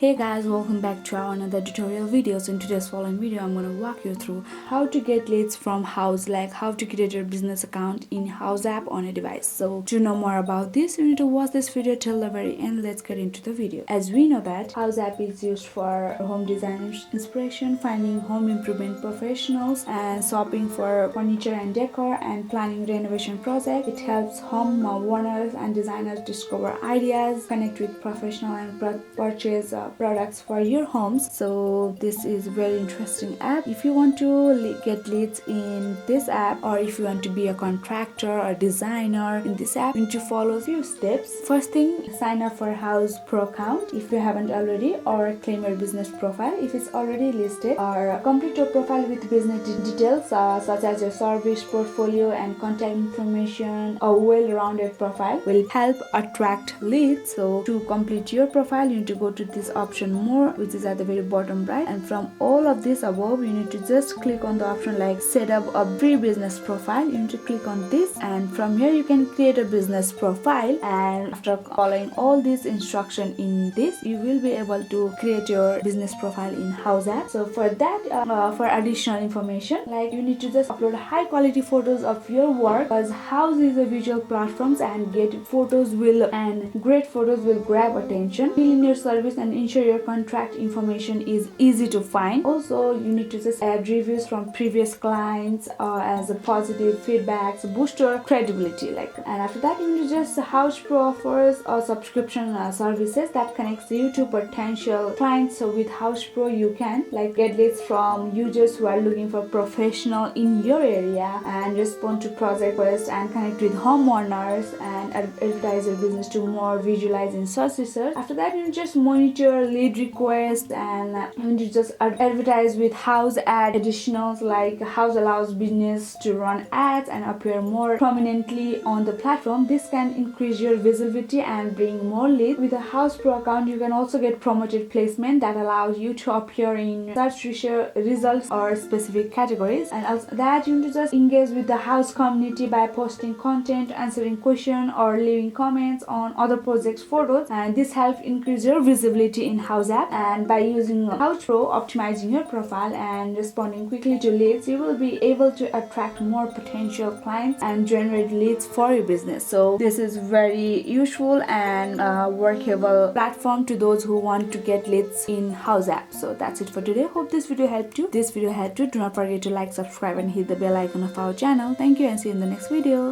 Hey guys, welcome back to our another tutorial video. So in today's following video, I'm gonna walk you through how to get leads from Houzz, like how to create your business account in Houzz app on a device. So to know more about this, you need to watch this video till the very end. Let's get into the video. As we know that Houzz app is used for home design inspiration, finding home improvement professionals, and shopping for furniture and decor, and planning renovation project. It helps home owners and designers discover ideas, connect with professional and purchase products for your homes. So this is a very interesting app. If you want to get leads in this app, or if you want to be a contractor or designer in this app, you need to follow a few steps. First thing, sign up for Houzz Pro account if you haven't already, or claim your business profile if it's already listed, or complete your profile with business details such as your service portfolio and contact information. A well-rounded profile will help attract leads. So to complete your profile, you need to go to this option more, which is at the very bottom right, and from all of this above, you need to just click on the option like set up a free business profile. You need to click on this, and from here you can create a business profile. And after following all these instruction in this, you will be able to create your business profile in Houzz app. So for that, for additional information, like you need to just upload high quality photos of your work, because Houzz is a visual platforms, and great photos will grab attention. Fill in your service and ensure your contract information is easy to find. Also, you need to just add reviews from previous clients as a positive feedbacks, boost your credibility. And after that, you need to just Houzz Pro offers or subscription services that connects you to potential clients. So with Houzz Pro, you can get leads from users who are looking for professional in your area, and respond to project requests, and connect with homeowners, and advertise your business to more visualize in search research. After that, you just monitor lead requests, and you just advertise with Houzz ad additionals. Like Houzz allows business to run ads and appear more prominently on the platform. This can increase your visibility and bring more leads. With a Houzz Pro account, you can also get promoted placement that allows you to appear in search results or specific categories. And also that, you need to just engage with the Houzz community by posting content, answering questions, or leaving comments on other projects photos, and this helps increase your visibility in Houzz app. And by using Houzz Pro, optimizing your profile and responding quickly to leads, you will be able to attract more potential clients and generate leads for your business. So this is very useful and workable platform to those who want to get leads in Houzz app. So that's it for today. Hope this video helped you. Do not forget to like, subscribe, and hit the bell icon of our channel. Thank you, and see you in the next video.